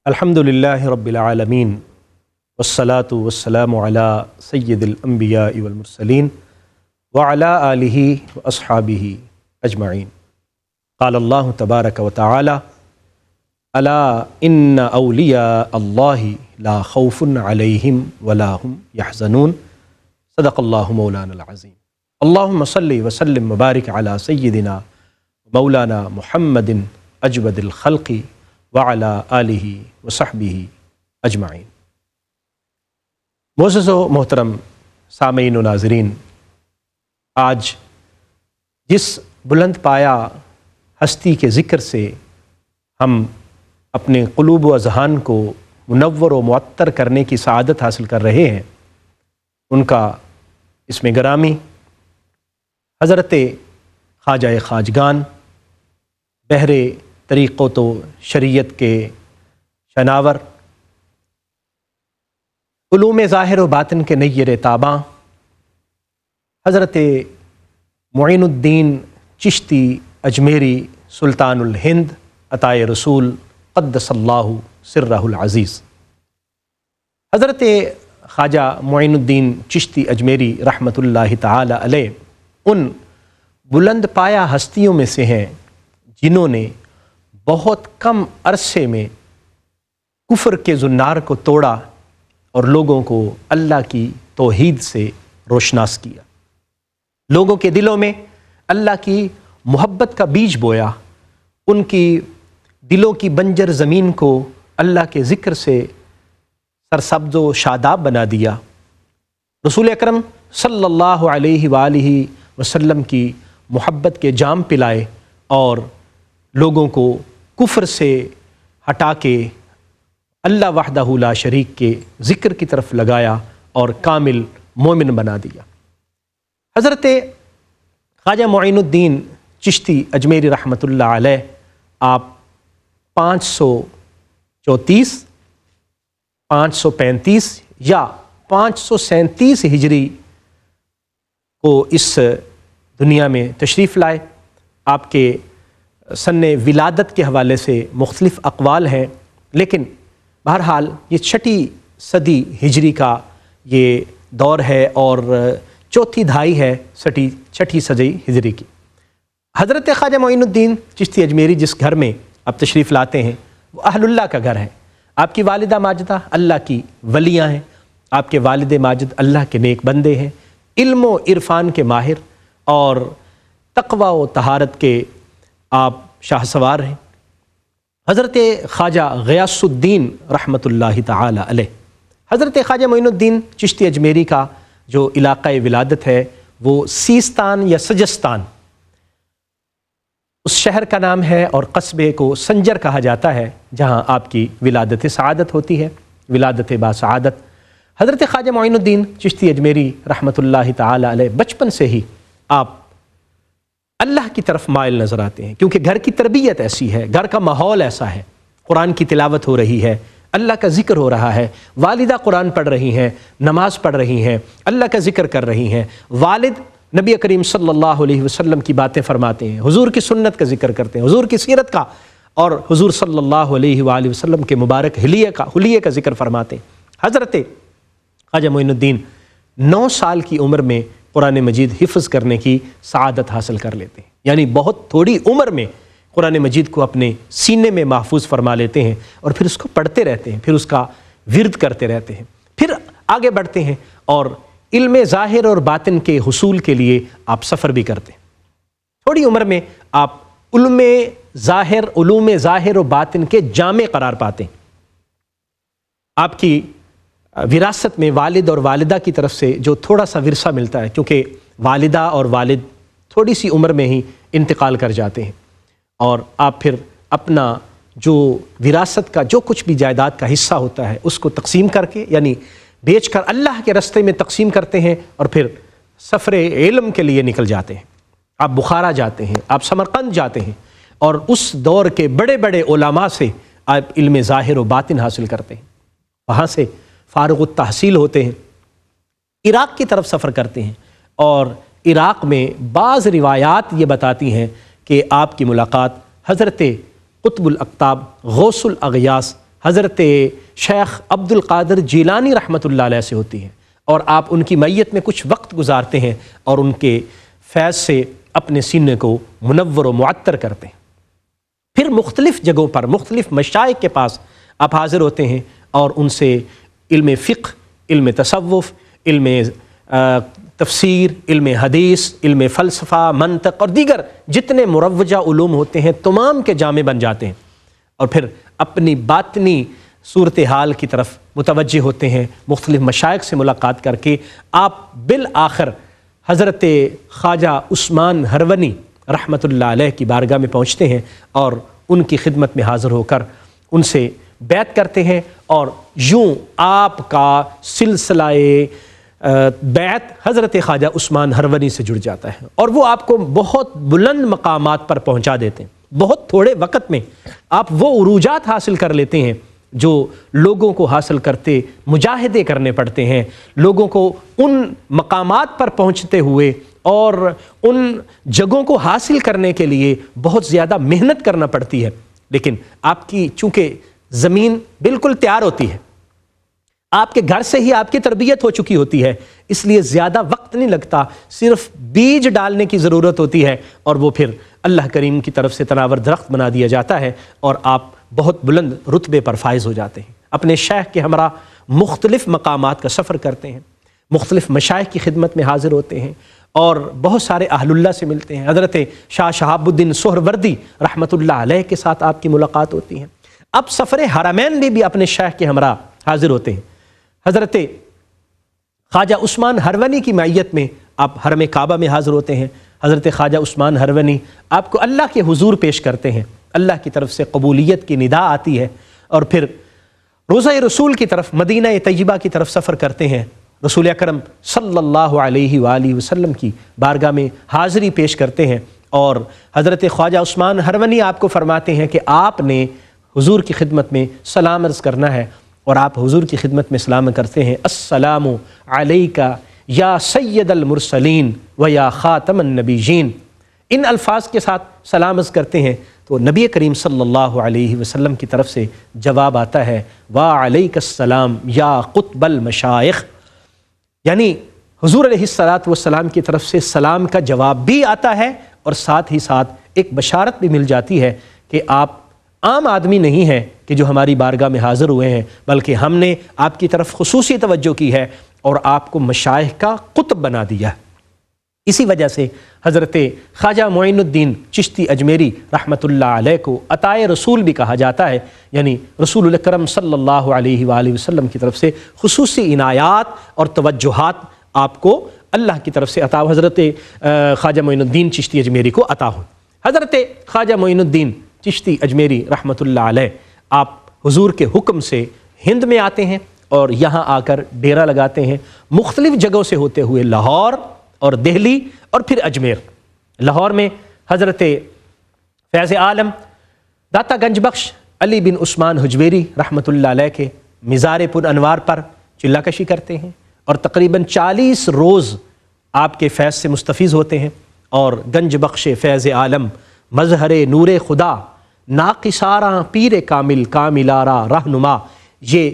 الحمدللہ رب العالمین والصلاة والسلام علی سید الانبیاء والمرسلین وعلی آلہ واصحابہ اجمعین۔ قال اللہ تبارک و تعالی الا ان اولیاء اللہ لا خوف علیہم ولا هم یحزنون۔ صدق اللہ مولانا العظیم۔ اللہم صلی وسلم وبارک علی سیدنا مولانا محمد اجود الخلق وعلی آلہ وصحبہ اجمعین۔ معزز و محترم سامعین و ناظرین، آج جس بلند پایا ہستی کے ذکر سے ہم اپنے قلوب و اذہان کو منور و معطر کرنے کی سعادت حاصل کر رہے ہیں، ان کا اس میں گرامی حضرت خواجہ خواجگان، بحر طریقت و شریعت کے شناور، علوم ظاہر و باطن کے نیر تاباں، حضرت معین الدین چشتی اجمیری سلطان الہند عطائے رسول قدس اللہ سرہ العزیز۔ حضرت خواجہ معین الدین چشتی اجمیری رحمۃ اللہ تعالی علیہ ان بلند پایا ہستیوں میں سے ہیں جنہوں نے بہت کم عرصے میں کفر کے زنار کو توڑا اور لوگوں کو اللہ کی توحید سے روشناس کیا، لوگوں کے دلوں میں اللہ کی محبت کا بیج بویا، ان کی دلوں کی بنجر زمین کو اللہ کے ذکر سے سرسبز و شاداب بنا دیا، رسول اکرم صلی اللہ علیہ وآلہ وسلم کی محبت کے جام پلائے اور لوگوں کو کفر سے ہٹا کے اللہ وحدہ لا شریک کے ذکر کی طرف لگایا اور کامل مومن بنا دیا۔ حضرت خواجہ معین الدین چشتی اجمیری رحمۃ اللہ علیہ آپ 534، 535 یا 537 ہجری کو اس دنیا میں تشریف لائے۔ آپ کے سن ولادت کے حوالے سے مختلف اقوال ہیں، لیکن بہرحال یہ 6 صدی ہجری کا یہ دور ہے اور 4تھی دہائی ہے 6 صدی ہجری کی۔ حضرت خواجہ معین الدین چشتی اجمیری جس گھر میں آپ تشریف لاتے ہیں وہ اہل اللہ کا گھر ہے۔ آپ کی والدہ ماجدہ اللہ کی ولیاں ہیں، آپ کے والد ماجد اللہ کے نیک بندے ہیں، علم و عرفان کے ماہر اور تقوی و طہارت کے آپ شاہ سوار ہیں۔ حضرت خواجہ غیاث الدین رحمۃ اللہ تعالی علیہ، حضرت خواجہ معین الدین چشتی اجمیری کا جو علاقہ ولادت ہے وہ سیستان یا سجستان اس شہر کا نام ہے، اور قصبے کو سنجر کہا جاتا ہے جہاں آپ کی ولادت سعادت ہوتی ہے، ولادت باسعادت۔ حضرت خواجہ معین الدین چشتی اجمیری رحمۃ اللہ تعالی علیہ بچپن سے ہی آپ اللہ کی طرف مائل نظر آتے ہیں، کیونکہ گھر کی تربیت ایسی ہے، گھر کا ماحول ایسا ہے، قرآن کی تلاوت ہو رہی ہے، اللہ کا ذکر ہو رہا ہے، والدہ قرآن پڑھ رہی ہیں، نماز پڑھ رہی ہیں، اللہ کا ذکر کر رہی ہیں، والد نبی کریم صلی اللہ علیہ وسلم کی باتیں فرماتے ہیں، حضور کی سنت کا ذکر کرتے ہیں، حضور کی سیرت کا اور حضور صلی اللہ علیہ وآلہ وسلم کے مبارک حلیے کا ذکر فرماتے ہیں۔ حضرت خواجہ معین الدین 9 سال کی عمر میں قرآن مجید حفظ کرنے کی سعادت حاصل کر لیتے ہیں، یعنی بہت تھوڑی عمر میں قرآن مجید کو اپنے سینے میں محفوظ فرما لیتے ہیں اور پھر اس کو پڑھتے رہتے ہیں، پھر اس کا ورد کرتے رہتے ہیں، پھر آگے بڑھتے ہیں اور علم ظاہر اور باطن کے حصول کے لیے آپ سفر بھی کرتے ہیں۔ تھوڑی عمر میں آپ علوم ظاہر و باطن کے جامع قرار پاتے ہیں۔ آپ کی وراثت میں والد اور والدہ کی طرف سے جو تھوڑا سا ورثہ ملتا ہے، کیونکہ والدہ اور والد تھوڑی سی عمر میں ہی انتقال کر جاتے ہیں، اور آپ پھر اپنا جو وراثت کا جو کچھ بھی جائیداد کا حصہ ہوتا ہے اس کو تقسیم کر کے، یعنی بیچ کر اللہ کے راستے میں تقسیم کرتے ہیں، اور پھر سفر علم کے لیے نکل جاتے ہیں۔ آپ بخارا جاتے ہیں، آپ سمرقند جاتے ہیں، اور اس دور کے بڑے بڑے علماء سے آپ علم ظاہر و باطن حاصل کرتے ہیں، وہاں سے فارغ التحصیل ہوتے ہیں، عراق کی طرف سفر کرتے ہیں، اور عراق میں بعض روایات یہ بتاتی ہیں کہ آپ کی ملاقات حضرت قطب الاقطاب غوث الاغیاث حضرت شیخ عبد القادر جیلانی رحمۃ اللہ علیہ سے ہوتی ہیں، اور آپ ان کی میت میں کچھ وقت گزارتے ہیں اور ان کے فیض سے اپنے سینے کو منور و معطر کرتے ہیں۔ پھر مختلف جگہوں پر مختلف مشائخ کے پاس آپ حاضر ہوتے ہیں اور ان سے علم فقہ، علم تصوف، علم تفسیر، علم حدیث، علم فلسفہ، منطق اور دیگر جتنے مروجہ علوم ہوتے ہیں تمام کے جامع بن جاتے ہیں، اور پھر اپنی باطنی صورتحال کی طرف متوجہ ہوتے ہیں۔ مختلف مشائخ سے ملاقات کر کے آپ بالآخر حضرت خواجہ عثمان ہرونی رحمۃ اللہ علیہ کی بارگاہ میں پہنچتے ہیں اور ان کی خدمت میں حاضر ہو کر ان سے بیعت کرتے ہیں، اور یوں آپ کا سلسلہ بیعت حضرت خواجہ عثمان ہرونی سے جڑ جاتا ہے، اور وہ آپ کو بہت بلند مقامات پر پہنچا دیتے ہیں۔ بہت تھوڑے وقت میں آپ وہ عروجات حاصل کر لیتے ہیں جو لوگوں کو حاصل کرتے مجاہدے کرنے پڑتے ہیں، لوگوں کو ان مقامات پر پہنچتے ہوئے اور ان جگہوں کو حاصل کرنے کے لیے بہت زیادہ محنت کرنا پڑتی ہے، لیکن آپ کی چونکہ زمین بالکل تیار ہوتی ہے، آپ کے گھر سے ہی آپ کی تربیت ہو چکی ہوتی ہے، اس لیے زیادہ وقت نہیں لگتا، صرف بیج ڈالنے کی ضرورت ہوتی ہے اور وہ پھر اللہ کریم کی طرف سے تناور درخت بنا دیا جاتا ہے، اور آپ بہت بلند رتبے پر فائز ہو جاتے ہیں۔ اپنے شیخ کے ہمراہ مختلف مقامات کا سفر کرتے ہیں، مختلف مشائخ کی خدمت میں حاضر ہوتے ہیں، اور بہت سارے اہل اللہ سے ملتے ہیں۔ حضرت شاہ شہاب الدین سہروردی رحمۃ اللہ علیہ کے ساتھ آپ کی ملاقات ہوتی ہے۔ اب سفر حرمین میں بھی اپنے شیخ کے ہمراہ حاضر ہوتے ہیں۔ حضرت خواجہ عثمان ہرونی کی معیت میں آپ حرم کعبہ میں حاضر ہوتے ہیں۔ حضرت خواجہ عثمان ہرونی آپ کو اللہ کے حضور پیش کرتے ہیں، اللہ کی طرف سے قبولیت کی ندا آتی ہے، اور پھر روضہ رسول کی طرف مدینہ طیبہ کی طرف سفر کرتے ہیں، رسول اکرم صلی اللہ علیہ وآلہ وسلم کی بارگاہ میں حاضری پیش کرتے ہیں، اور حضرت خواجہ عثمان ہرونی آپ کو فرماتے ہیں کہ آپ نے حضور کی خدمت میں سلام عرض کرنا ہے، اور آپ حضور کی خدمت میں سلام کرتے ہیں، السلام علیکہ یا سید المرسلین و یا خاتم النبیین۔ ان الفاظ کے ساتھ سلام عرض کرتے ہیں تو نبی کریم صلی اللہ علیہ وسلم کی طرف سے جواب آتا ہے، وعلیک السلام یا قطب المشائخ، یعنی حضور علیہ الصلاۃ والسلام کی طرف سے سلام کا جواب بھی آتا ہے، اور ساتھ ہی ساتھ ایک بشارت بھی مل جاتی ہے کہ آپ عام آدمی نہیں ہیں کہ جو ہماری بارگاہ میں حاضر ہوئے ہیں، بلکہ ہم نے آپ کی طرف خصوصی توجہ کی ہے اور آپ کو مشائخ کا قطب بنا دیا ہے۔ اسی وجہ سے حضرت خواجہ معین الدین چشتی اجمیری رحمۃ اللہ علیہ کو عطائے رسول بھی کہا جاتا ہے، یعنی رسول اکرم صلی اللہ علیہ وآلہ وسلم کی طرف سے خصوصی عنایات اور توجہات آپ کو اللہ کی طرف سے عطا، حضرت خواجہ معین الدین چشتی اجمیری کو عطا ہو۔ حضرت خواجہ معین الدین چشتی اجمیری رحمۃ اللہ علیہ آپ حضور کے حکم سے ہند میں آتے ہیں اور یہاں آ کر ڈیرا لگاتے ہیں، مختلف جگہوں سے ہوتے ہوئے لاہور اور دہلی اور پھر اجمیر۔ لاہور میں حضرت فیض عالم داتا گنج بخش علی بن عثمان حجویری رحمۃ اللہ علیہ کے مزار پر انوار پر چلہ کشی کرتے ہیں، اور تقریباً 40 روز آپ کے فیض سے مستفیض ہوتے ہیں، اور گنج بخش فیض عالم مظہر نور خدا ناقصاراں پیر کامل کاملارا رہنما، یہ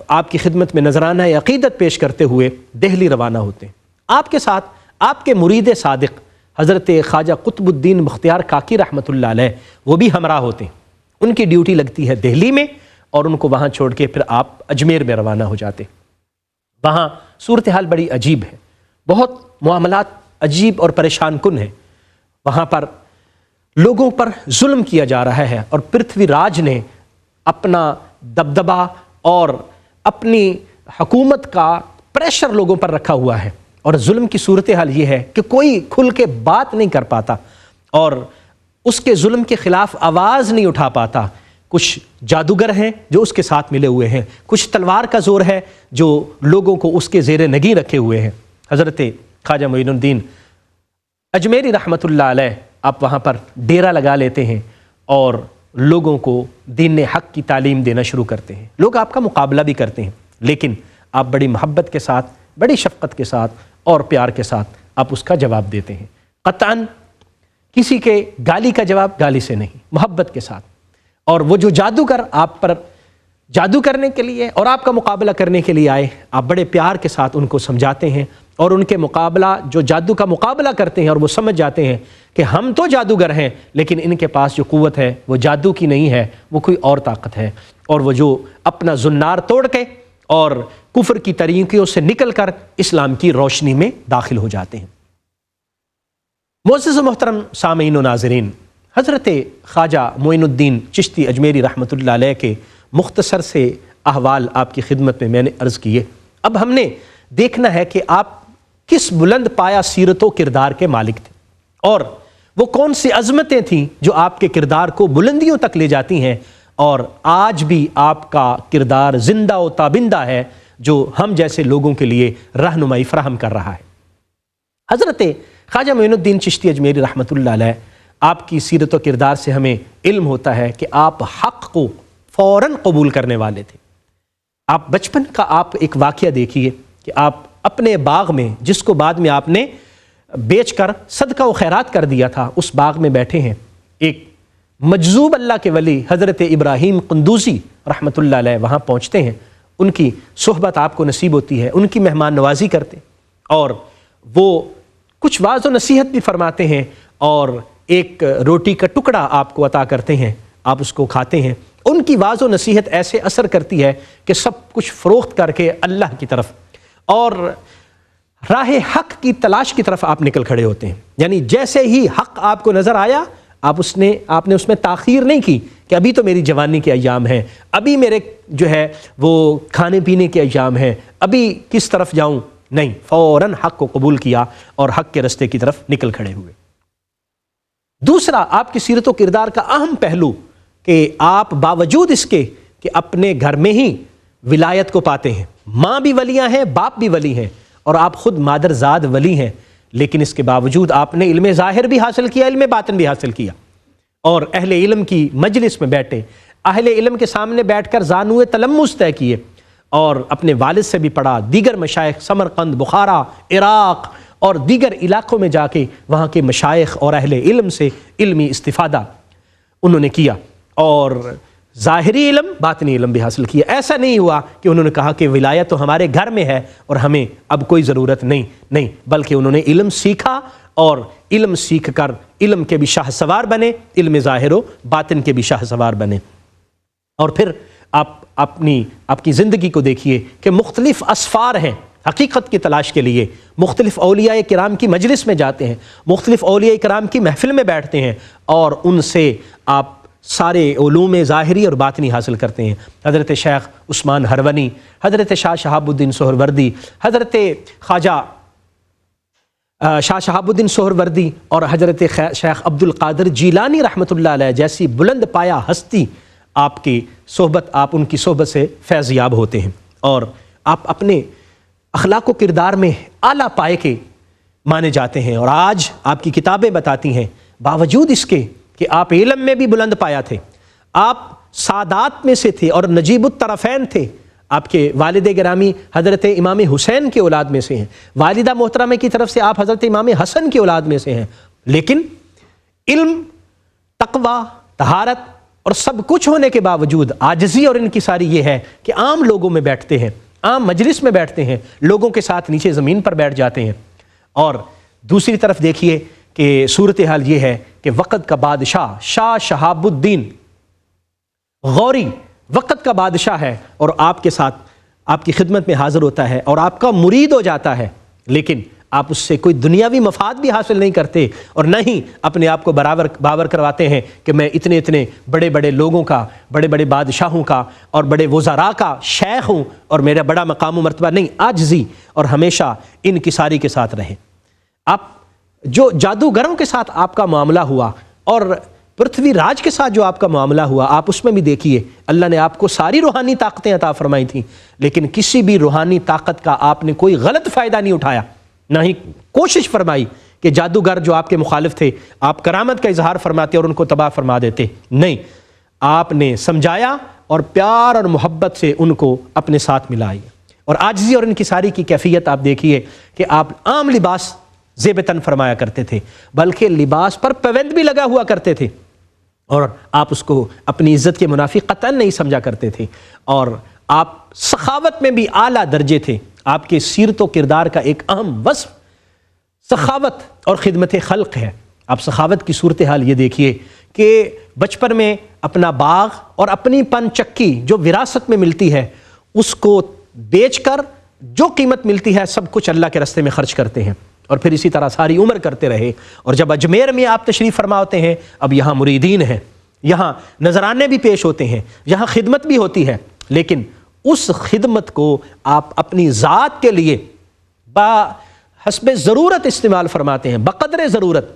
آپ کی خدمت میں نذرانہ عقیدت پیش کرتے ہوئے دہلی روانہ ہوتے ہیں۔ آپ کے ساتھ آپ کے مرید صادق حضرت خواجہ قطب الدین مختیار کاکی رحمۃ اللہ علیہ وہ بھی ہمراہ ہوتے ہیں، ان کی ڈیوٹی لگتی ہے دہلی میں، اور ان کو وہاں چھوڑ کے پھر آپ اجمیر میں روانہ ہو جاتے ہیں۔ وہاں صورتحال بڑی عجیب ہے، بہت معاملات عجیب اور پریشان کن ہیں۔ وہاں پر لوگوں پر ظلم کیا جا رہا ہے، اور پرتھوی راج نے اپنا دبدبہ اور اپنی حکومت کا پریشر لوگوں پر رکھا ہوا ہے، اور ظلم کی صورتحال یہ ہے کہ کوئی کھل کے بات نہیں کر پاتا اور اس کے ظلم کے خلاف آواز نہیں اٹھا پاتا۔ کچھ جادوگر ہیں جو اس کے ساتھ ملے ہوئے ہیں، کچھ تلوار کا زور ہے جو لوگوں کو اس کے زیر نگیں رکھے ہوئے ہیں۔ حضرت خواجہ معین الدین اجمیری رحمۃ اللہ علیہ آپ وہاں پر ڈیرا لگا لیتے ہیں اور لوگوں کو دین حق کی تعلیم دینا شروع کرتے ہیں۔ لوگ آپ کا مقابلہ بھی کرتے ہیں، لیکن آپ بڑی محبت کے ساتھ، بڑی شفقت کے ساتھ اور پیار کے ساتھ آپ اس کا جواب دیتے ہیں، قطعاً کسی کے گالی کا جواب گالی سے نہیں، محبت کے ساتھ۔ اور وہ جو جادوگر آپ پر جادو کرنے کے لیے اور آپ کا مقابلہ کرنے کے لیے آئے، آپ بڑے پیار کے ساتھ ان کو سمجھاتے ہیں اور ان کے مقابلہ جو جادو کا مقابلہ کرتے ہیں اور وہ سمجھ جاتے ہیں کہ ہم تو جادوگر ہیں لیکن ان کے پاس جو قوت ہے وہ جادو کی نہیں ہے، وہ کوئی اور طاقت ہے، اور وہ جو اپنا زنار توڑ کے اور کفر کی طریقوں سے نکل کر اسلام کی روشنی میں داخل ہو جاتے ہیں۔ معزز و محترم سامعین و ناظرین، حضرت خواجہ معین الدین چشتی اجمیری رحمۃ اللہ علیہ کے مختصر سے احوال آپ کی خدمت میں نے عرض کیے۔ اب ہم نے دیکھنا ہے کہ آپ کس بلند پایا سیرت و کردار کے مالک تھے اور وہ کون سی عظمتیں تھیں جو آپ کے کردار کو بلندیوں تک لے جاتی ہیں، اور آج بھی آپ کا کردار زندہ و تابندہ ہے جو ہم جیسے لوگوں کے لیے رہنمائی فراہم کر رہا ہے۔ حضرت خواجہ معین الدین چشتی اجمیری رحمۃ اللہ علیہ، آپ کی سیرت و کردار سے ہمیں علم ہوتا ہے کہ آپ حق کو فوراً قبول کرنے والے تھے۔ آپ بچپن کا آپ ایک واقعہ دیکھیے کہ آپ اپنے باغ میں، جس کو بعد میں آپ نے بیچ کر صدقہ و خیرات کر دیا تھا، اس باغ میں بیٹھے ہیں، ایک مجذوب اللہ کے ولی حضرت ابراہیم قندوزی رحمۃ اللہ علیہ وہاں پہنچتے ہیں، ان کی صحبت آپ کو نصیب ہوتی ہے، ان کی مہمان نوازی کرتے اور وہ کچھ واعظ و نصیحت بھی فرماتے ہیں اور ایک روٹی کا ٹکڑا آپ کو عطا کرتے ہیں، آپ اس کو کھاتے ہیں۔ ان کی واعظ و نصیحت ایسے اثر کرتی ہے کہ سب کچھ فروخت کر کے اللہ کی طرف اور راہ حق کی تلاش کی طرف آپ نکل کھڑے ہوتے ہیں۔ یعنی جیسے ہی حق آپ کو نظر آیا، آپ نے اس میں تاخیر نہیں کی کہ ابھی تو میری جوانی کے ایام ہیں، ابھی میرے جو ہے وہ کھانے پینے کے ایام ہیں، ابھی کس طرف جاؤں، نہیں، فوراً حق کو قبول کیا اور حق کے رستے کی طرف نکل کھڑے ہوئے۔ دوسرا، آپ کی سیرت و کردار کا اہم پہلو کہ آپ باوجود اس کے کہ اپنے گھر میں ہی ولایت کو پاتے ہیں، ماں بھی ولیاں ہیں، باپ بھی ولی ہیں اور آپ خود مادر زاد ولی ہیں، لیکن اس کے باوجود آپ نے علم ظاہر بھی حاصل کیا، علم باطن بھی حاصل کیا اور اہل علم کی مجلس میں بیٹھے، اہل علم کے سامنے بیٹھ کر زانوئے تلمس طے کیے اور اپنے والد سے بھی پڑھا، دیگر مشائخ سمرقند، بخارا، عراق اور دیگر علاقوں میں جا کے وہاں کے مشائخ اور اہل علم سے علمی استفادہ انہوں نے کیا اور ظاہری علم باطنی علم بھی حاصل کیا۔ ایسا نہیں ہوا کہ انہوں نے کہا کہ ولایت تو ہمارے گھر میں ہے اور ہمیں اب کوئی ضرورت نہیں، بلکہ انہوں نے علم سیکھا اور علم سیکھ کر علم کے بھی شاہ سوار بنے، علم ظاہر و باطن کے بھی شاہ سوار بنے۔ اور پھر آپ کی زندگی کو دیکھیے کہ مختلف اسفار ہیں حقیقت کی تلاش کے لیے، مختلف اولیاء کرام کی مجلس میں جاتے ہیں، مختلف اولیاء کرام کی محفل میں بیٹھتے ہیں اور ان سے آپ سارے علوم ظاہری اور باطنی حاصل کرتے ہیں۔ حضرت شیخ عثمان ہرونی، حضرت شاہ شہاب الدین سہروردی، حضرت خواجہ شاہ شہاب الدین سہروردی اور حضرت شیخ عبد القادر جیلانی رحمۃ اللہ علیہ جیسی بلند پایا ہستی آپ کی صحبت، آپ ان کی صحبت سے فیض یاب ہوتے ہیں اور آپ اپنے اخلاق و کردار میں اعلیٰ پائے کے مانے جاتے ہیں۔ اور آج آپ کی کتابیں بتاتی ہیں باوجود اس کے کہ آپ علم میں بھی بلند پایا تھے، آپ سادات میں سے تھے اور نجیب الطرفین تھے، آپ کے والد گرامی حضرت امام حسین کی اولاد میں سے ہیں، والدہ محترمہ کی طرف سے آپ حضرت امام حسن کی اولاد میں سے ہیں، لیکن علم، تقوی، طہارت اور سب کچھ ہونے کے باوجود عاجزی اور انکساری یہ ہے کہ عام لوگوں میں بیٹھتے ہیں، عام مجلس میں بیٹھتے ہیں، لوگوں کے ساتھ نیچے زمین پر بیٹھ جاتے ہیں۔ اور دوسری طرف دیکھیے کہ صورتحال یہ ہے کہ وقت کا بادشاہ شاہ شہاب الدین غوری وقت کا بادشاہ ہے اور آپ کے ساتھ آپ کی خدمت میں حاضر ہوتا ہے اور آپ کا مرید ہو جاتا ہے، لیکن آپ اس سے کوئی دنیاوی مفاد بھی حاصل نہیں کرتے اور نہ ہی اپنے آپ کو باور کرواتے ہیں کہ میں اتنے بڑے بڑے لوگوں کا، بڑے بڑے بادشاہوں کا اور بڑے وزراء کا شیخ ہوں اور میرا بڑا مقام و مرتبہ نہیں، عاجزی اور ہمیشہ انکساری کے ساتھ رہیں۔ آپ جو جادوگروں کے ساتھ آپ کا معاملہ ہوا اور پرتھوی راج کے ساتھ جو آپ کا معاملہ ہوا، آپ اس میں بھی دیکھیے اللہ نے آپ کو ساری روحانی طاقتیں عطا فرمائی تھیں، لیکن کسی بھی روحانی طاقت کا آپ نے کوئی غلط فائدہ نہیں اٹھایا، نہ ہی کوشش فرمائی کہ جادوگر جو آپ کے مخالف تھے آپ کرامت کا اظہار فرماتے اور ان کو تباہ فرما دیتے، نہیں، آپ نے سمجھایا اور پیار اور محبت سے ان کو اپنے ساتھ ملائی۔ اور عاجزی اور انکساری کی کیفیت آپ دیکھیے کہ آپ عام لباس زیب تن فرمایا کرتے تھے، بلکہ لباس پر پابند بھی لگا ہوا کرتے تھے اور آپ اس کو اپنی عزت کے منافی قطعاً نہیں سمجھا کرتے تھے، اور آپ سخاوت میں بھی اعلیٰ درجے تھے۔ آپ کے سیرت و کردار کا ایک اہم وصف سخاوت اور خدمت خلق ہے۔ آپ سخاوت کی صورتحال یہ دیکھیے کہ بچپن میں اپنا باغ اور اپنی پن چکی جو وراثت میں ملتی ہے اس کو بیچ کر جو قیمت ملتی ہے سب کچھ اللہ کے راستے میں خرچ کرتے ہیں، اور پھر اسی طرح ساری عمر کرتے رہے۔ اور جب اجمیر میں آپ تشریف فرما ہوتے ہیں، اب یہاں مریدین ہیں، یہاں نذرانے بھی پیش ہوتے ہیں، یہاں خدمت بھی ہوتی ہے، لیکن اس خدمت کو آپ اپنی ذات کے لیے حسب ضرورت استعمال فرماتے ہیں، بقدر ضرورت،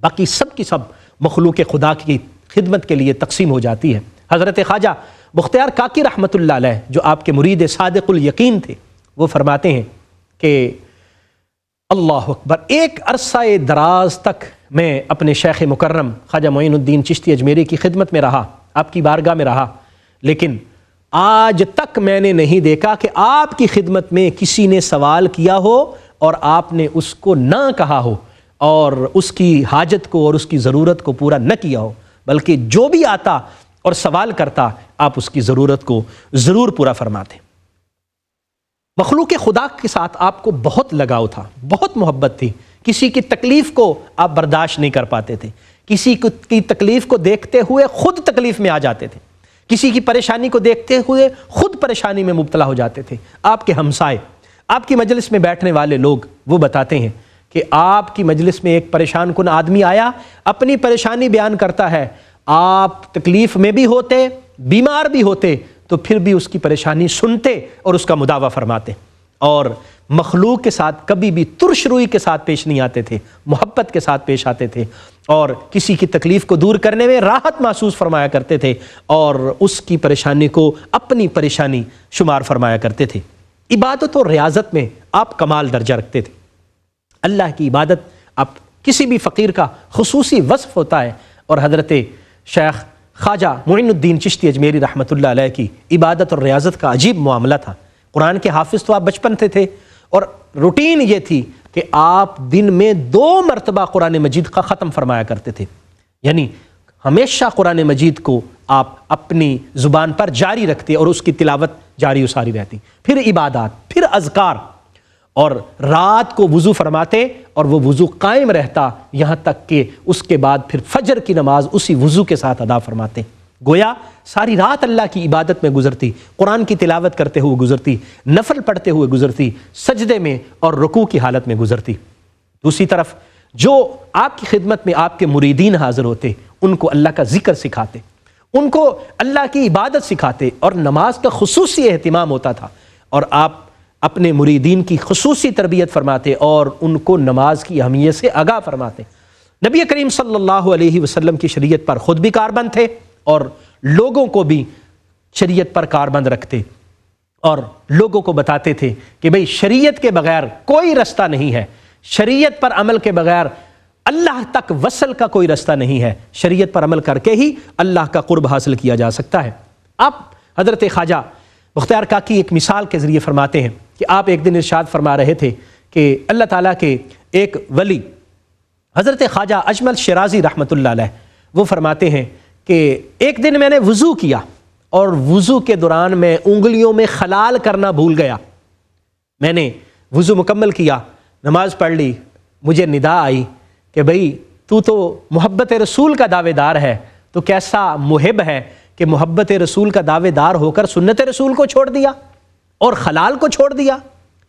باقی سب کی سب مخلوق خدا کی خدمت کے لیے تقسیم ہو جاتی ہے۔ حضرت خواجہ بختیار کاکی رحمۃ اللہ علیہ جو آپ کے مرید صادق الیقین تھے، وہ فرماتے ہیں کہ اللہ اکبر، ایک عرصہ دراز تک میں اپنے شیخ مکرم خواجہ معین الدین چشتی اجمیری کی خدمت میں رہا، آپ کی بارگاہ میں رہا، لیکن آج تک میں نے نہیں دیکھا کہ آپ کی خدمت میں کسی نے سوال کیا ہو اور آپ نے اس کو نہ کہا ہو اور اس کی حاجت کو اور اس کی ضرورت کو پورا نہ کیا ہو، بلکہ جو بھی آتا اور سوال کرتا آپ اس کی ضرورت کو ضرور پورا فرماتے۔ مخلوق خدا کے ساتھ آپ کو بہت لگاؤ تھا، بہت محبت تھی، کسی کی تکلیف کو آپ برداشت نہیں کر پاتے تھے، کسی کی تکلیف کو دیکھتے ہوئے خود تکلیف میں آ جاتے تھے، کسی کی پریشانی کو دیکھتے ہوئے خود پریشانی میں مبتلا ہو جاتے تھے۔ آپ کے ہمسائے، آپ کی مجلس میں بیٹھنے والے لوگ وہ بتاتے ہیں کہ آپ کی مجلس میں ایک پریشان کن آدمی آیا، اپنی پریشانی بیان کرتا ہے، آپ تکلیف میں بھی ہوتے، بیمار بھی ہوتے، تو پھر بھی اس کی پریشانی سنتے اور اس کا مداوع فرماتے، اور مخلوق کے ساتھ کبھی بھی ترش روئی کے ساتھ پیش نہیں آتے تھے، محبت کے ساتھ پیش آتے تھے، اور کسی کی تکلیف کو دور کرنے میں راحت محسوس فرمایا کرتے تھے، اور اس کی پریشانی کو اپنی پریشانی شمار فرمایا کرتے تھے۔ عبادت اور ریاضت میں آپ کمال درجہ رکھتے تھے۔ اللہ کی عبادت آپ کسی بھی فقیر کا خصوصی وصف ہوتا ہے، اور حضرت شیخ خواجہ معین الدین چشتی اجمیری رحمۃ اللہ علیہ کی عبادت اور ریاضت کا عجیب معاملہ تھا۔ قرآن کے حافظ تو آپ بچپن سے تھے، اور روٹین یہ تھی کہ آپ دن میں 2 مرتبہ قرآن مجید کا ختم فرمایا کرتے تھے، یعنی ہمیشہ قرآن مجید کو آپ اپنی زبان پر جاری رکھتے اور اس کی تلاوت جاری و ساری رہتی، پھر عبادات، پھر اذکار، اور رات کو وضو فرماتے اور وہ وضو قائم رہتا یہاں تک کہ اس کے بعد پھر فجر کی نماز اسی وضو کے ساتھ ادا فرماتے۔ گویا ساری رات اللہ کی عبادت میں گزرتی، قرآن کی تلاوت کرتے ہوئے گزرتی، نفل پڑھتے ہوئے گزرتی، سجدے میں اور رکوع کی حالت میں گزرتی۔ دوسری طرف جو آپ کی خدمت میں آپ کے مریدین حاضر ہوتے، ان کو اللہ کا ذکر سکھاتے، ان کو اللہ کی عبادت سکھاتے، اور نماز کا خصوصی اہتمام ہوتا تھا، اور آپ اپنے مریدین کی خصوصی تربیت فرماتے اور ان کو نماز کی اہمیت سے آگاہ فرماتے۔ نبی کریم صلی اللہ علیہ وسلم کی شریعت پر خود بھی کاربند تھے اور لوگوں کو بھی شریعت پر کاربند رکھتے، اور لوگوں کو بتاتے تھے کہ بھئی شریعت کے بغیر کوئی رستہ نہیں ہے، شریعت پر عمل کے بغیر اللہ تک وصل کا کوئی رستہ نہیں ہے، شریعت پر عمل کر کے ہی اللہ کا قرب حاصل کیا جا سکتا ہے۔ آپ حضرت خواجہ بختیار کاکی ایک مثال کے ذریعے فرماتے ہیں کہ آپ ایک دن ارشاد فرما رہے تھے کہ اللہ تعالیٰ کے ایک ولی حضرت خواجہ اجمل شیرازی رحمۃ اللہ علیہ وہ فرماتے ہیں کہ ایک دن میں نے وضو کیا اور وضو کے دوران میں انگلیوں میں خلال کرنا بھول گیا۔ میں نے وضو مکمل کیا، نماز پڑھ لی، مجھے ندا آئی کہ بھئی تو محبت رسول کا دعوے دار ہے، تو کیسا محب ہے کہ محبت رسول کا دعوے دار ہو کر سنت رسول کو چھوڑ دیا اور خلال کو چھوڑ دیا۔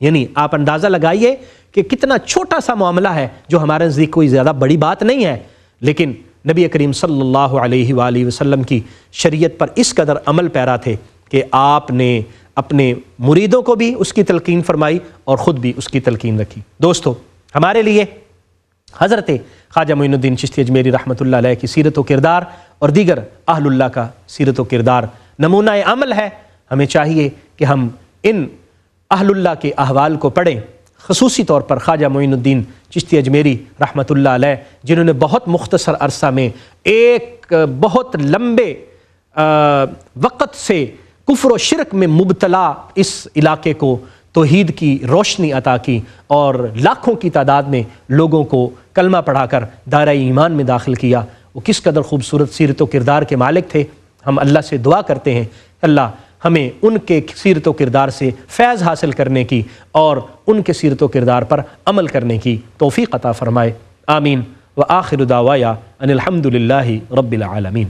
یعنی آپ اندازہ لگائیے کہ کتنا چھوٹا سا معاملہ ہے جو ہمارے نزدیک کوئی زیادہ بڑی بات نہیں ہے، لیکن نبی کریم صلی اللہ علیہ وآلہ وسلم کی شریعت پر اس قدر عمل پیرا تھے کہ آپ نے اپنے مریدوں کو بھی اس کی تلقین فرمائی اور خود بھی اس کی تلقین رکھی۔ دوستو، ہمارے لیے حضرت خواجہ معین الدین چشتی اجمیری رحمۃ اللہ علیہ کی سیرت و کردار اور دیگر اہل اللہ کا سیرت و کردار نمونہ عمل ہے۔ ہمیں چاہیے کہ ہم ان اہل اللہ کے احوال کو پڑھیں، خصوصی طور پر خواجہ معین الدین چشتی اجمیری رحمۃ اللہ علیہ، جنہوں نے بہت مختصر عرصہ میں ایک بہت لمبے وقت سے کفر و شرک میں مبتلا اس علاقے کو توحید کی روشنی عطا کی اور لاکھوں کی تعداد میں لوگوں کو کلمہ پڑھا کر دائرہ ایمان میں داخل کیا، وہ کس قدر خوبصورت سیرت و کردار کے مالک تھے۔ ہم اللہ سے دعا کرتے ہیں اللہ ہمیں ان کے سیرت و کردار سے فیض حاصل کرنے کی اور ان کے سیرت و کردار پر عمل کرنے کی توفیق عطا فرمائے، آمین۔ وآخر دعوایا ان الحمد للہ رب العالمین۔